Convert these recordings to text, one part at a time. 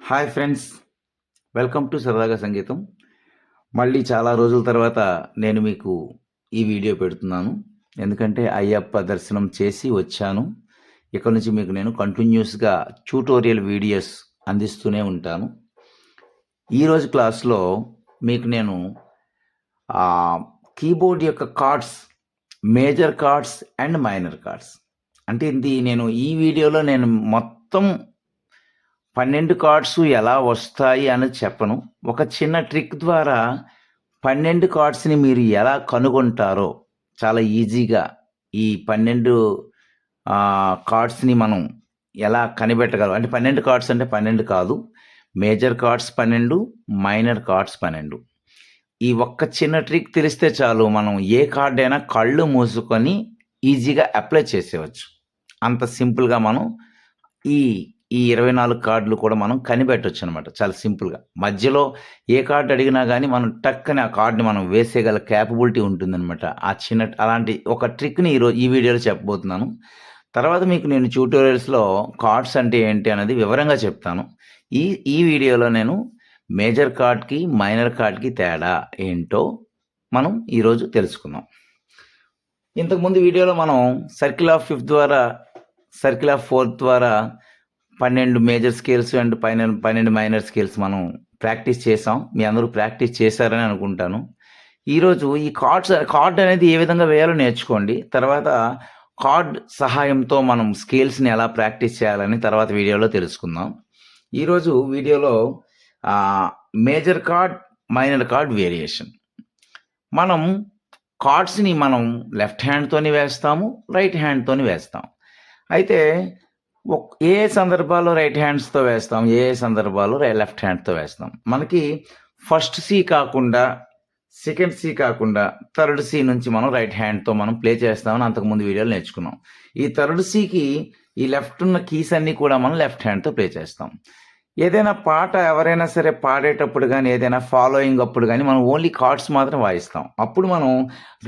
Hi friends, welcome to సరదాగా సంగీతం. మళ్ళీ చాలా రోజుల తర్వాత నేను మీకు ఈ వీడియో పెడుతున్నాను. ఎందుకంటే అయ్యప్ప దర్శనం చేసి వచ్చాను. ఇక నుంచి మీకు నేను కంటిన్యూస్గా ట్యూటోరియల్ వీడియోస్ అందిస్తూనే ఉంటాను. ఈరోజు క్లాస్లో మీకు నేను కీబోర్డ్ యొక్క chords, major chords and minor chords, అంటే నేను ఈ వీడియోలో నేను మొత్తం 12 కార్డ్స్ ఎలా వస్తాయి అని చెప్పను. ఒక చిన్న ట్రిక్ ద్వారా 12 కార్డ్స్‌ని మీరు ఎలా కనుగొంటారో చాలా ఈజీగా ఈ 12 కార్డ్స్‌ని మనం ఎలా కనిపెట్టగలం. అంటే 12 కార్డ్స్ అంటే 12 కాదు. Major chords 12, minor chords 12. ఈ ఒక్క చిన్న ట్రిక్ తెలిస్తే చాలు, మనం ఏ కార్డ్ అయినా కళ్ళు మూసుకొని ఈజీగా అప్లై చేసేయవచ్చు. అంత సింపుల్‌గా మనం ఈ 24 కార్డులు కూడా మనం కనిపెట్టొచ్చు అనమాట. చాలా సింపుల్‌గా. మధ్యలో ఏ కార్డ్ అడిగినా గానీ మనం టక్కని ఆ కార్డ్‌ని మనం వేసేయగల కేపబిలిటీ ఉంటుందనమాట. అలాంటి ఒక ట్రిక్‌ని ఈ వీడియోలో చెప్పబోతున్నాను. తర్వాత మీకు నేను ట్యూటోరియల్స్‌లో కార్డ్స్ అంటే ఏంటి అనేది వివరంగా చెప్తాను. ఈ వీడియోలో నేను మేజర్ కార్డ్‌కి, మైనర్ కార్డ్‌కి తేడా ఏంటో మనం ఈరోజు తెలుసుకుందాం. ఇంతకుముందు వీడియోలో మనం సర్కిల్ ఆఫ్ ఫిఫ్త్ ద్వారా, సర్కిల్ ఆఫ్ ఫోర్త్ ద్వారా 12 major scales and 12 minor scales మనం ప్రాక్టీస్ చేసాం. మీ అందరూ ప్రాక్టీస్ చేశారని అనుకుంటాను. ఈరోజు ఈ కార్డ్ అనేది ఏ విధంగా వేయాలో నేర్చుకోండి. తర్వాత కార్డ్ సహాయంతో మనం స్కేల్స్ని ఎలా ప్రాక్టీస్ చేయాలని తర్వాత వీడియోలో తెలుసుకుందాం. ఈరోజు వీడియోలో major chord, minor chord variation. మనం కార్డ్స్ని మనం లెఫ్ట్ హ్యాండ్తోని వేస్తాము, రైట్ హ్యాండ్తోని వేస్తాం. అయితే ఏ సందర్భాల్లో రైట్ హ్యాండ్స్తో వేస్తాం, ఏ సందర్భాల్లో లెఫ్ట్ హ్యాండ్తో వేస్తాం. మనకి ఫస్ట్ సి కాకుండా, సెకండ్ సి కాకుండా, థర్డ్ సి నుంచి మనం రైట్ హ్యాండ్తో మనం ప్లే చేస్తామని అంతకుముందు వీడియోలో నేర్చుకున్నాం. ఈ థర్డ్ సికి ఈ లెఫ్ట్ ఉన్న కీస్ అన్నీ కూడా మనం లెఫ్ట్ హ్యాండ్తో ప్లే చేస్తాం. ఏదైనా పాట ఎవరైనా సరే పాడేటప్పుడు కానీ, ఏదైనా ఫాలోయింగ్ అప్పుడు కానీ మనం ఓన్లీ కార్డ్స్ మాత్రం వాయిస్తాం. అప్పుడు మనం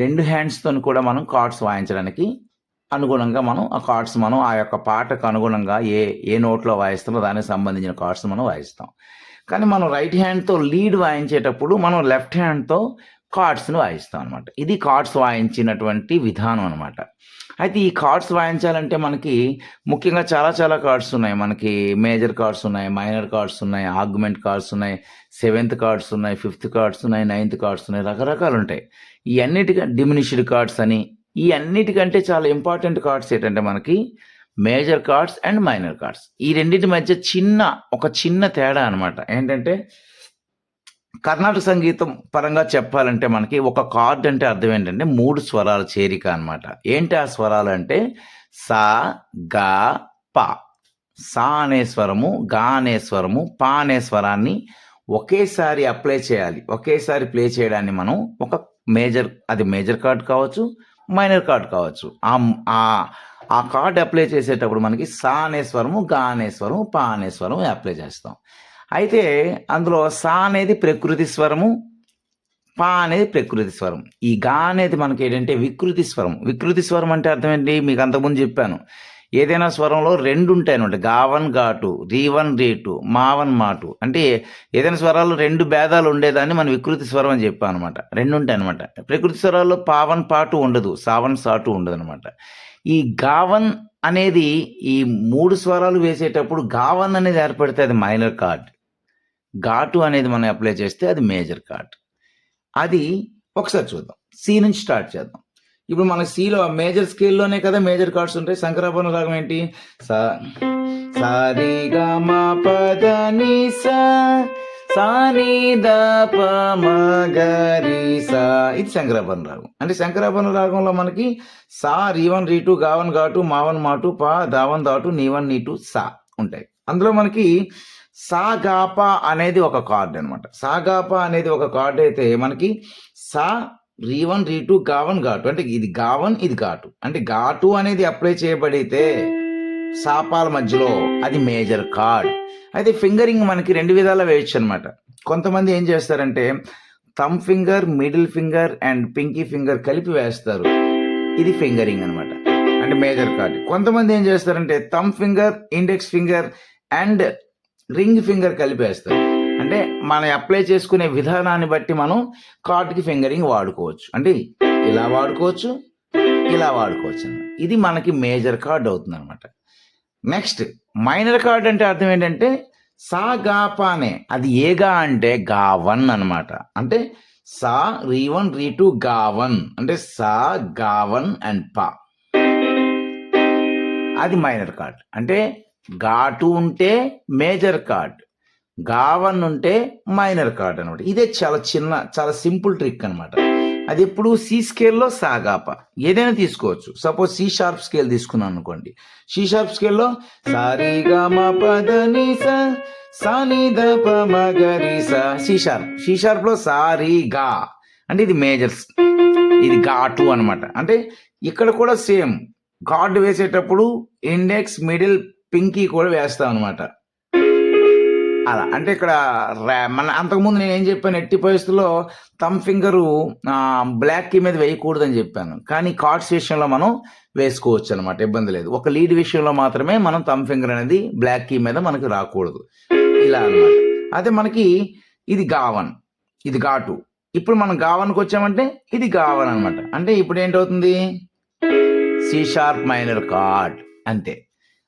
2 హ్యాండ్స్తో కూడా మనం కార్డ్స్ వాయించడానికి అనుగుణంగా మనం ఆ కార్డ్స్ మనం ఆ యొక్క పాటకు అనుగుణంగా ఏ నోట్లో వాయిస్తామో దానికి సంబంధించిన కార్డ్స్ మనం వాయిస్తాం. కానీ మనం రైట్ హ్యాండ్తో లీడ్ వాయించేటప్పుడు మనం లెఫ్ట్ హ్యాండ్తో కార్డ్స్ని వాయిస్తాం అనమాట. ఇది కార్డ్స్ వాయించినటువంటి విధానం అనమాట. అయితే ఈ కార్డ్స్ వాయించాలంటే మనకి ముఖ్యంగా చాలా కార్డ్స్ ఉన్నాయి. మనకి మేజర్ కార్డ్స్ ఉన్నాయి, మైనర్ కార్డ్స్ ఉన్నాయి, ఆర్గ్యుమెంట్ కార్డ్స్ ఉన్నాయి, 7th కార్డ్స్ ఉన్నాయి, 5th కార్డ్స్ ఉన్నాయి, 9th కార్డ్స్ ఉన్నాయి, రకరకాలు ఉంటాయి. ఈ అన్నిటికీ డిమినిష్డ్ కార్డ్స్ అని, ఈ అన్నిటికంటే చాలా ఇంపార్టెంట్ కార్డ్స్ ఏంటంటే మనకి major chords and minor chords. ఈ రెండింటి మధ్య ఒక చిన్న తేడా అనమాట. ఏంటంటే కర్ణాటక సంగీతం పరంగా చెప్పాలంటే మనకి ఒక కార్డ్ అంటే అర్థం ఏంటంటే 3 స్వరాల చేరిక అనమాట. ఏంటి ఆ స్వరాలు అంటే సా, గా, పా. సా అనే స్వరము, గా అనే స్వరము, పా అనే స్వరాన్ని ఒకేసారి అప్లై చేయాలి. ఒకేసారి ప్లే చేయడాన్ని మనం అది మేజర్ కార్డ్ కావచ్చు, మైనర్ కార్డ్ కావచ్చు. ఆ కార్డ్ అప్లై చేసేటప్పుడు మనకి సా అనే స్వరము, గా అనే స్వరము, పా అనే స్వరము అప్లై చేస్తాం. అయితే అందులో సా అనేది ప్రకృతి స్వరము, పా అనేది ప్రకృతి స్వరం. ఈ గా అనేది మనకి ఏంటంటే వికృతి స్వరం. వికృతి స్వరం అంటే అర్థం ఏంటి, మీకు అంతకుముందు చెప్పాను. ఏదైనా స్వరంలో 2 ఉంటాయి అనమాట. గా1, గా2, రీ1, రీ2, మా1, మా2. అంటే ఏదైనా స్వరాల్లో 2 భేదాలు ఉండేదాన్ని మనం వికృతి స్వరం అని చెప్పాం అనమాట. 2 ఉంటాయి అనమాట. ప్రకృతి స్వరాల్లో పా1, పా2 ఉండదు, సా1, సా2 ఉండదు అనమాట. ఈ గా1 అనేది ఈ 3 స్వరాలు వేసేటప్పుడు గా1 అనేది ఏర్పడితే అది మైనర్ కార్డ్, గా2 అనేది మనం అప్లై చేస్తే అది మేజర్ కార్డ్. అది ఒకసారి చూద్దాం. సి నుంచి స్టార్ట్ చేద్దాం. ఇప్పుడు మన సిలో మేజర్ స్కేల్లోనే కదా మేజర్ కార్డ్స్ ఉంటాయి. శంకరాభరణ రాగం ఏంటి, సా రి గా మా పద ని సా, సా ని ద ప మ గ రి సా. ఇది శంకరాభరణ రాగం. అంటే శంకరాభరణ రాగంలో మనకి సా, రీ1, రీ2, గా1, గా2, మా1, మా2, పా, దా1, దా2, నీ1, నీ2, సా ఉంటాయి. అందులో మనకి సాగాపా అనేది ఒక కార్డ్ అనమాట. సాగాపా అనేది ఒక కార్డ్ అయితే మనకి సా, రీ1, రీ2, గా1, గా2. అంటే ఇది గా1, ఇది గా2. అంటే గా2 అనేది అప్లై చేయబడితే సాపాల మధ్యలో అది మేజర్ కార్డ్. అయితే ఫింగరింగ్ మనకి 2 విధాలా వేయచ్చు అనమాట. కొంతమంది ఏం చేస్తారంటే thumb finger, middle finger and Pinky finger కలిపి వేస్తారు. ఇది ఫింగరింగ్ అనమాట, అంటే మేజర్ కార్డ్. కొంతమంది ఏం చేస్తారంటే thumb finger, index finger and ring finger కలిపేస్తారు. అంటే మనం అప్లై చేసుకునే విధానాన్ని బట్టి మనం కార్డ్కి ఫింగరింగ్ వాడుకోవచ్చు. అంటే ఇలా వాడుకోవచ్చు, ఇలా వాడుకోవచ్చు అన్నమాట. ఇది మనకి మేజర్ కార్డ్ అవుతుంది అనమాట. నెక్స్ట్ మైనర్ కార్డ్ అంటే అర్థం ఏంటంటే సా గా పానే, అది ఏగా అంటే గావన్ అనమాట. అంటే సా రీ1 రీ2 గావన్ అంటే సా గావన్ అండ్ పా, అది మైనర్ కార్డ్. అంటే గా2 ఉంటే మేజర్ కార్డ్, గా1 ఉంటే మైనర్ కార్డ్ అనమాట. ఇదే చాలా సింపుల్ ట్రిక్ అనమాట. అది ఎప్పుడు సి స్కేల్లో సాగాప ఏదైనా తీసుకోవచ్చు. సపోజ్ సి షార్ప్ స్కేల్ తీసుకున్నాను అనుకోండి. సి షార్ప్ స్కేల్లో సారీగా మా పదని సాని ద ప మగరి సా, సి షార్ప్ లో సారీగా అంటే ఇది మేజర్స్, ఇది గా2 అనమాట. అంటే ఇక్కడ కూడా సేమ్ కార్డు వేసేటప్పుడు ఇండెక్స్ మిడిల్ పింకీ కూడా వేస్తాం అనమాట. అలా అంటే ఇక్కడ మన అంతకుముందు నేను ఏం చెప్పాను, ఎట్టి పరిస్థితుల్లో థమ్ ఫింగరు బ్లాక్ కీ మీద వేయకూడదని చెప్పాను. కానీ కార్డ్స్ విషయంలో మనం వేసుకోవచ్చు అనమాట, ఇబ్బంది లేదు. ఒక లీడ్ విషయంలో మాత్రమే మనం థమ్ ఫింగర్ అనేది బ్లాక్ కీ మీద మనకి రాకూడదు, ఇలా అనమాట. అదే మనకి ఇది గా1, ఇది గా2. ఇప్పుడు మనం గా1కి వచ్చామంటే ఇది గా1 అనమాట. అంటే ఇప్పుడు ఏంటవుతుంది, సి షార్ప్ మైనర్ కార్డ్ అంతే.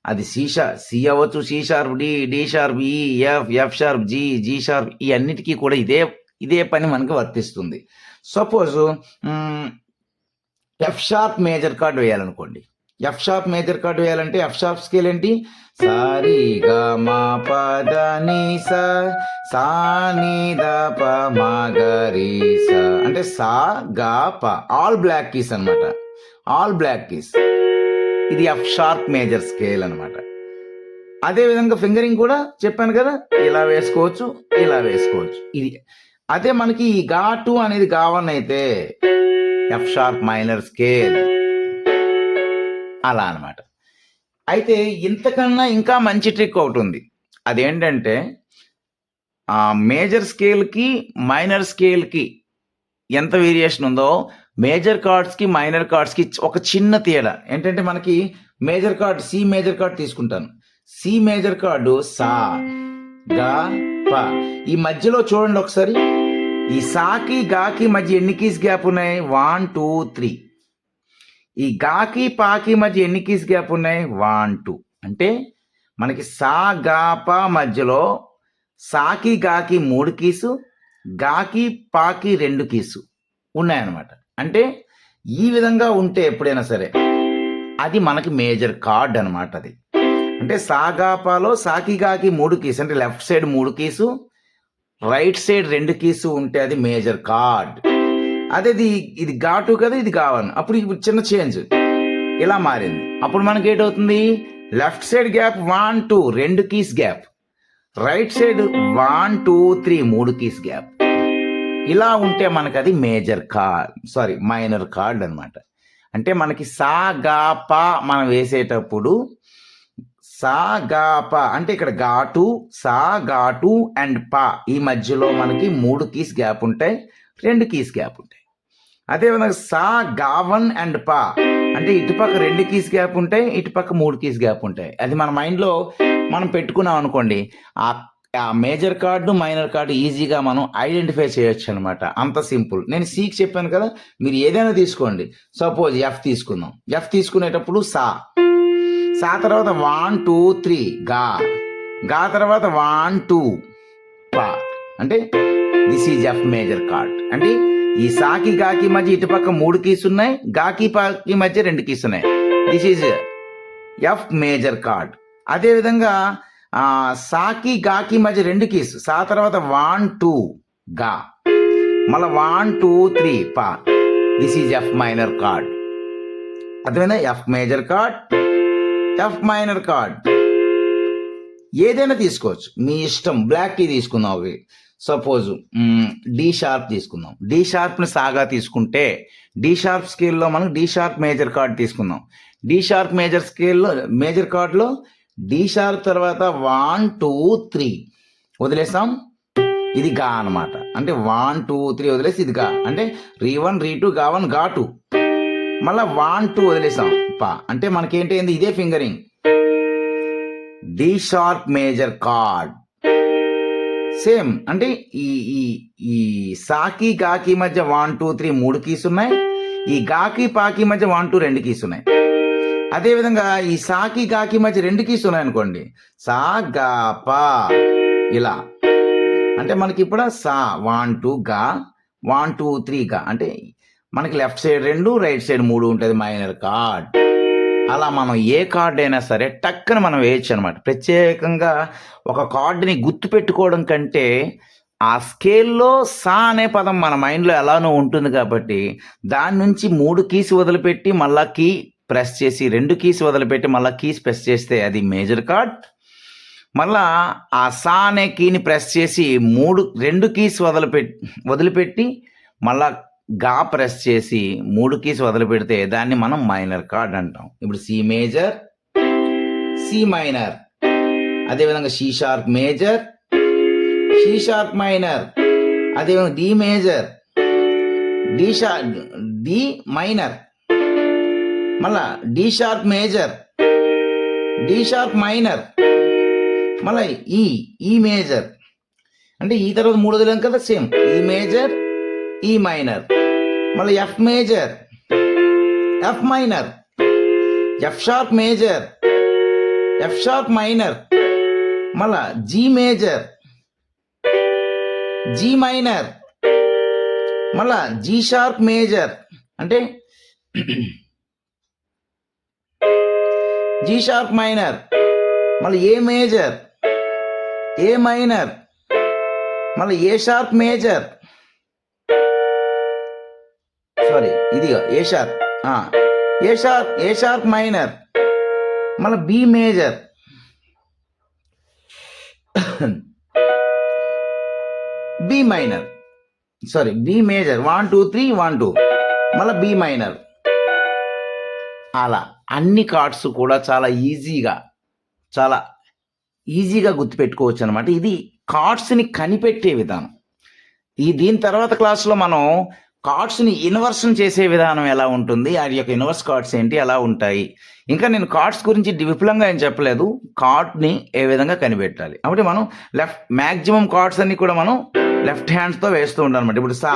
అది సి అవ్వచ్చు, C sharp D, D sharp E, F sharp G, G sharp ఈ అన్నిటికీ కూడా ఇదే పని మనకు వర్తిస్తుంది. Suppose F sharp major chord వేయాలనుకోండి. ఎఫ్ షార్ప్ మేజర్ కార్డ్ వేయాలంటే ఎఫ్ షార్ప్ స్కేల్ ఏంటి, సారీ గా మా పద ని సా ని ద ప మా గ రి సా అంటే సా గా ప, ఆల్ బ్లాక్ కీస్ అనమాట, ఆల్ బ్లాక్ కీస్. ఇది ఎఫ్ షార్ప్ మేజర్ స్కేల్ అనమాట. అదే విధంగా ఫింగరింగ్ కూడా చెప్పాను కదా, ఇలా వేసుకోవచ్చు, ఇలా వేసుకోవచ్చు. ఇది అదే మనకి ఈ గా2 అనేది గా1 అయితే ఎఫ్ షార్ప్ మైనర్ స్కేల్, అలా అనమాట. అయితే ఇంతకన్నా ఇంకా మంచి ట్రిక్ ఒకటి ఉంది. అదేంటంటే మేజర్ స్కేల్కి మైనర్ స్కేల్కి ఎంత వేరియేషన్ ఉందో మేజర్ కార్డ్స్కి మైనర్ కార్డ్స్కి ఒక చిన్న తేడా ఏంటంటే, మనకి major chord C major chord తీసుకుంటాను. సి మేజర్ కార్డు సా గా పా, ఈ మధ్యలో చూడండి ఒకసారి, ఈ సాకి గాకి మధ్య ఎన్ని కీస్ గ్యాప్ ఉన్నాయి, 1 2 3. ఈ గాకి పాకి మధ్య ఎన్ని కీస్ గ్యాప్ ఉన్నాయి, 1 2. అంటే మనకి సా గా పా మధ్యలో సాకి గాకి 3 కీసు, గాకి పాకి 2 కీసు ఉన్నాయన్నమాట. అంటే ఈ విధంగా ఉంటే ఎప్పుడైనా సరే అది మనకి మేజర్ కార్డ్ అనమాట. అది అంటే సాగాపాలో సాకి గాకి 3 కీస్ అంటే left side 3 keys, right side 2 keys ఉంటే అది మేజర్ కార్డ్. అదే ఇది గా2 కదా, ఇది గా1. అప్పుడు ఇప్పుడు చిన్న చేంజ్ ఇలా మారింది. అప్పుడు మనకి ఏంటవుతుంది, left side gap 1 2 2 keys gap, right side 1 2 3 3 keys gap. ఇలా ఉంటే మనకి అది మేజర్ కార్డ్, మైనర్ కార్డ్ అనమాట. అంటే మనకి సా గా పా మనం వేసేటప్పుడు సా గా పా అంటే ఇక్కడ గా2, సా గా2 అండ్ పా ఈ మధ్యలో మనకి 3 కీస్ గ్యాప్ ఉంటాయి, 2 కీస్ గ్యాప్ ఉంటాయి. అదేవిధంగా సా గా1 అండ్ పా అంటే ఇటుపక్క 2 కీస్ గ్యాప్ ఉంటాయి, ఇటుపక్క 3 కీస్ గ్యాప్ ఉంటాయి. అది మన మైండ్లో మనం పెట్టుకున్నాం అనుకోండి, ఆ మేజర్ కార్డు మైనర్ కార్డు ఈజీగా మనం ఐడెంటిఫై చేయొచ్చు అనమాట. అంత సింపుల్. నేను సికి చెప్పాను కదా, మీరు ఏదైనా తీసుకోండి. సపోజ్ ఎఫ్ తీసుకుందాం. ఎఫ్ తీసుకునేటప్పుడు సా తర్వాత 1 2 3 గా తర్వాత 1 2 పా అంటే this is F major card. అంటే ఈ సాకి గాకి మధ్య ఇటుపక్క 3 కీస్ ఉన్నాయి, గాకి పాకి మధ్య 2 కీస్ ఉన్నాయి. This is F major card. అదేవిధంగా సాకి గాకి మధ్య 2 కీస్, సా తర్వాత 1 2 గా, మళ్ళీ 1 2 3 పా, this is F minor chord. అర్థమైందా? F major chord, F minor chord ఏదైనా తీసుకోవచ్చు, మీ ఇష్టం. బ్లాక్ కీ తీసుకుందాం. సపోజ్ డి షార్ప్ తీసుకుందాం. డి షార్ప్ని సాగా తీసుకుంటే డి షార్ప్ స్కేల్లో మనం డి షార్ప్ మేజర్ కార్డ్ తీసుకుందాం. డి షార్ప్ మేజర్ స్కేల్లో మేజర్ కార్డ్లో డి షార్ప్ తర్వాత 1 2 3 వదిలేస్తాం, ఇది గా అనమాట. అంటే 1 2 3 వదిలేసి ఇది గా, అంటే రీ1 రీ2 గా1 గా2, మళ్ళీ 1 2 వదిలేసాం పా, అంటే మనకేంటైంది, ఇదే fingering. D sharp major chord same అంటే ఈ ఈ ఈ సాకి గాకి మధ్య 1 2 3 3 కీస్ ఉన్నాయి. ఈ గాకి పాకి మధ్య 1 2 2 కీస్ ఉన్నాయి. అదేవిధంగా ఈ సాకి గాకి మధ్య 2 కీస్ ఉన్నాయనుకోండి, సా గా పా ఇలా. అంటే మనకి ఇప్పుడు సా 1 2 గా 1 2 3 గా, అంటే మనకి లెఫ్ట్ సైడ్ 2 రైట్ సైడ్ 3 ఉంటుంది మైనర్ కార్డ్. అలా మనం ఏ కార్డ్ అయినా సరే టక్కన మనం వేయచ్చు అనమాట. ప్రత్యేకంగా ఒక కార్డుని గుర్తు పెట్టుకోవడం కంటే ఆ స్కేల్లో సా అనే పదం మన మైండ్లో ఎలానో ఉంటుంది కాబట్టి దాని నుంచి 3 కీస్ వదిలిపెట్టి మళ్ళా కీ ప్రెస్ చేసి 2 కీస్ వదిలిపెట్టి మళ్ళీ కీస్ ప్రెస్ చేస్తే అది మేజర్ కార్డ్. మళ్ళా ఆ సా అనే కీని ప్రెస్ చేసి 2 కీస్ వదిలిపెట్టి మళ్ళా గా ప్రెస్ చేసి 3 కీస్ వదిలిపెడితే దాన్ని మనం మైనర్ కార్డ్ అంటాం. ఇప్పుడు సి మేజర్, సి మైనర్, అదేవిధంగా C sharp major, C sharp minor, అదేవిధంగా డి మేజర్, డి మైనర్, మళ్ళా D sharp major, D sharp minor, మళ్ళీ ఈ మేజర్. అంటే ఈ తర్వాత 3 వదిలేం కదా, సేమ్ ఈ మేజర్, ఈ మైనర్, మళ్ళీ F major, F minor, F sharp major, F sharp minor, మళ్ళా జీ మేజర్, జీ మైనర్, మళ్ళా జీ షార్ప్ మేజర్, అంటే జీ షార్ప్ మైనర్, మళ్ళీ ఏ మేజర్, ఏ మైనర్, మళ్ళీ ఏ షార్ప్ మేజర్, సారీ ఇదిగా A sharp, A sharp minor, మళ్ళీ B major, B minor, sorry B major 1 2 3 1 2, మళ్ళీ B minor. అలా అన్ని cards కూడా చాలా ఈజీగా గుర్తుపెట్టుకోవచ్చు అనమాట. ఇది కార్డ్స్ని కనిపెట్టే విధానం. దీని తర్వాత క్లాస్లో మనం కార్డ్స్ని ఇన్వర్షన్ చేసే విధానం ఎలా ఉంటుంది, వాటి యొక్క ఇన్వర్స్ కార్డ్స్ ఏంటి, ఎలా ఉంటాయి. ఇంకా నేను కార్డ్స్ గురించి విపులంగా ఏం చెప్పలేదు, కార్డ్ని ఏ విధంగా కనిపెట్టాలి. కాబట్టి మనం మ్యాక్సిమం కార్డ్స్ అన్ని కూడా మనం లెఫ్ట్ హ్యాండ్స్తో వేస్తూ ఉంటాం అనమాట. ఇప్పుడు సా,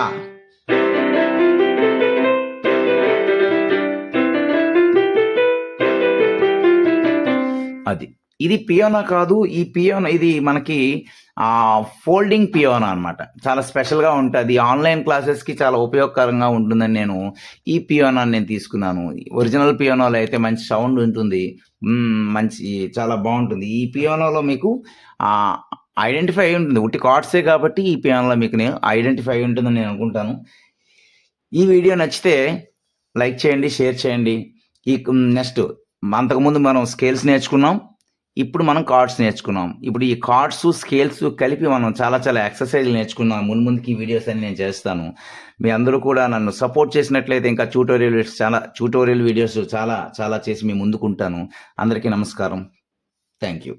ఇది పియోనా కాదు, ఈ పియోనా ఇది మనకి ఫోల్డింగ్ పియోనా అనమాట. చాలా స్పెషల్గా ఉంటుంది, ఆన్లైన్ క్లాసెస్కి చాలా ఉపయోగకరంగా ఉంటుందని నేను ఈ పియోనాని నేను తీసుకున్నాను. ఒరిజినల్ పియోనాలో అయితే మంచి సౌండ్ ఉంటుంది, చాలా బాగుంటుంది. ఈ పియోనాలో మీకు ఐడెంటిఫై ఉంటుంది, ఉట్టి కార్డ్సే కాబట్టి ఈ పియోనాలో మీకు నేను ఐడెంటిఫై ఉంటుందని నేను అనుకుంటాను. ఈ వీడియో నచ్చితే లైక్ చేయండి, షేర్ చేయండి. నెక్స్ట్ అంతకుముందు మనం స్కేల్స్ నేర్చుకున్నాం, ఇప్పుడు మనం కార్డ్స్ నేర్చుకున్నాం. ఇప్పుడు ఈ కార్డ్స్ స్కేల్స్ కలిపి మనం చాలా ఎక్సర్సైజ్లు నేర్చుకున్నాం. ముందుకి ఈ వీడియోస్ అన్ని నేను చేస్తాను. మీ అందరూ కూడా నన్ను సపోర్ట్ చేసినట్లయితే ఇంకా ట్యూటోరియల్ వీడియోస్ చాలా చేసి మీ ముందుకుంటాను. అందరికీ నమస్కారం. Thank you.